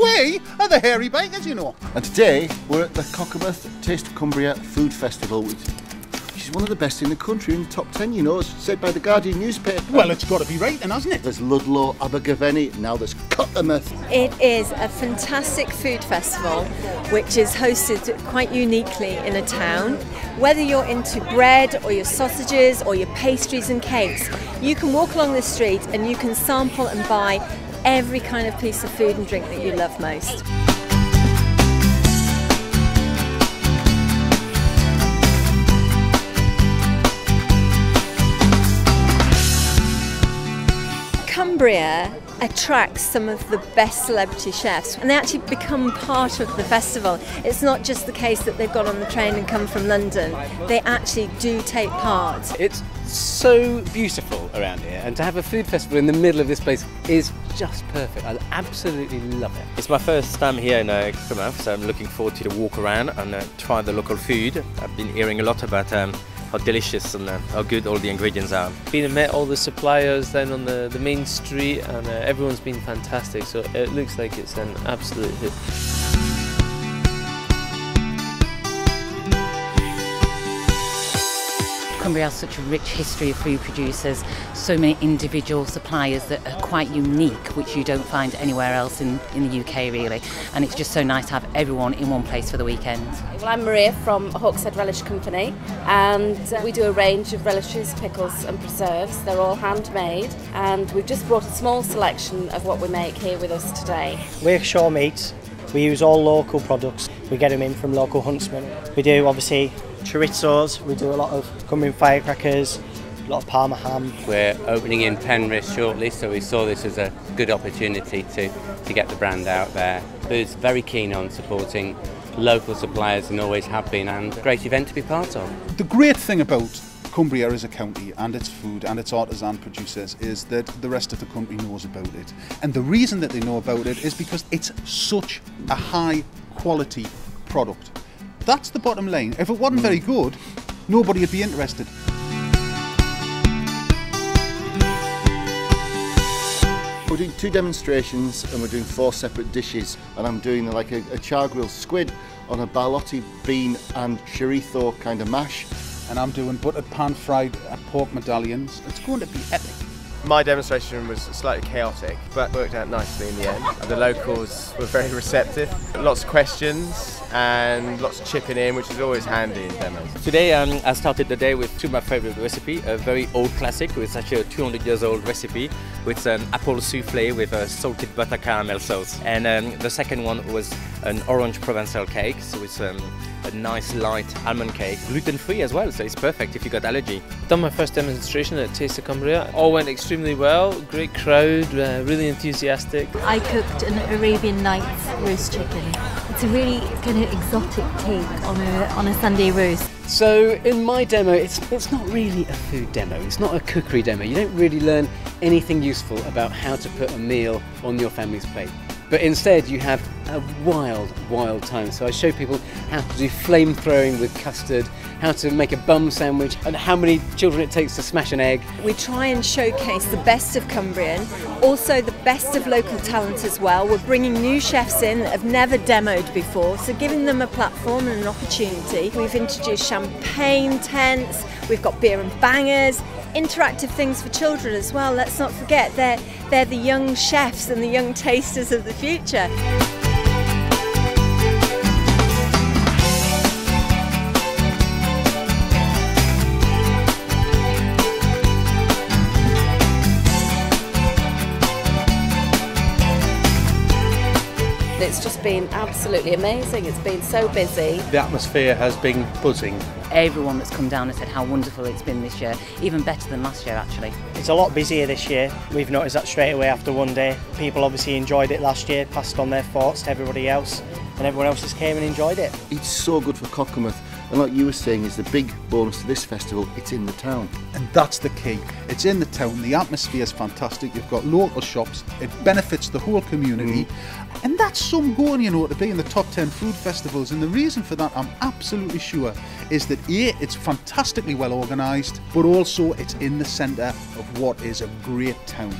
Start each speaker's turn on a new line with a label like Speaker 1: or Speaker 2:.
Speaker 1: we are the Hairy Bikers, you know.
Speaker 2: And today we're at the Taste of Cumbria Food Festival, which is one of the best in the country, in the top 10, you know, as said by the Guardian newspaper.
Speaker 1: Well, it's got to be right then, hasn't it?
Speaker 2: There's Ludlow, Abergavenny, now there's Cockermouth.
Speaker 3: It is a fantastic food festival which is hosted quite uniquely in a town. Whether you're into bread or your sausages or your pastries and cakes, you can walk along the street and you can sample and buy every kind of piece of food and drink that you love most. Cumbria attracts some of the best celebrity chefs, and they actually become part of the festival. It's not just the case that they've got on the train and come from London, they actually do take part.
Speaker 4: It's so beautiful around here, and to have a food festival in the middle of this place is just perfect. I absolutely love it.
Speaker 5: It's my first time here in Cumbria, so I'm looking forward to the walk around and try the local food. I've been hearing a lot about how delicious and how good all the ingredients are.
Speaker 6: Been and met all the suppliers then on the main street, and everyone's been fantastic, so it looks like it's an absolute hit.
Speaker 7: Cumbria has such a rich history of food producers, so many individual suppliers that are quite unique, which you don't find anywhere else in the UK really, and it's just so nice to have everyone in one place for the weekend.
Speaker 8: Well, I'm Maria from Hawkshead Relish Company, and we do a range of relishes, pickles and preserves. They're all handmade, and we've just brought a small selection of what we make here with us today.
Speaker 9: We're Shaw Meats. We use all local products. We get them in from local huntsmen. We do obviously chorizos, we do a lot of Cumbrian firecrackers, a lot of Parma ham.
Speaker 10: We're opening in Penrith shortly, so we saw this as a good opportunity to get the brand out there. We're very keen on supporting local suppliers and always have been, and a great event to be part of.
Speaker 1: The great thing about Cumbria as a county and its food and its artisan producers is that the rest of the country knows about it. And the reason that they know about it is because it's such a high quality product. That's the bottom line. If it wasn't very good, nobody would be interested.
Speaker 2: We're doing 2 demonstrations and we're doing 4 separate dishes, and I'm doing like a char grilled squid on a barlotti bean and chorizo kind of mash.
Speaker 1: And I'm doing buttered pan fried pork medallions. It's going to be epic.
Speaker 11: My demonstration was slightly chaotic, but worked out nicely in the end. The locals were very receptive. Lots of questions and lots of chipping in, which is always handy in demos.
Speaker 5: Today I started the day with 2 of my favorite recipes, a very old classic with actually a 200 years old recipe with an apple souffle with a salted butter caramel sauce. And the second one was an orange Provençal cake, so it's a nice light almond cake, gluten-free as well, so it's perfect if you got allergy.
Speaker 6: Done my first demonstration at Taste of Cumbria. All went extremely well, great crowd, really enthusiastic.
Speaker 3: I cooked an Arabian Nights roast chicken. It's a really kind of exotic take on a Sunday roast.
Speaker 4: So in my demo, it's not really a food demo, it's not a cookery demo. You don't really learn anything useful about how to put a meal on your family's plate. But instead you have a wild time. So I show people how to do flame throwing with custard, how to make a bum sandwich, and how many children it takes to smash an egg.
Speaker 3: We try and showcase the best of Cumbrian, also the best of local talent as well. We're bringing new chefs in that have never demoed before, so giving them a platform and an opportunity. We've introduced champagne tents, we've got beer and bangers, interactive things for children as well. Let's not forget they're the young chefs and the young tasters of the future.
Speaker 8: It's just been absolutely amazing. It's been so busy.
Speaker 12: The atmosphere has been buzzing.
Speaker 7: Everyone that's come down has said how wonderful it's been this year, even better than last year actually.
Speaker 9: It's a lot busier this year. We've noticed that straight away after one day. People obviously enjoyed it last year, passed on their thoughts to everybody else, and everyone else just came and enjoyed it.
Speaker 2: It's so good for Cockermouth, and like you were saying, is the big bonus to this festival, it's in the town.
Speaker 1: And that's the key. It's in the town, the atmosphere is fantastic, you've got local shops, it benefits the whole community. And that's some going, you know, to be in the top 10 food festivals. And the reason for that, I'm absolutely sure, is that A, it's fantastically well organised, but also it's in the centre of what is a great town.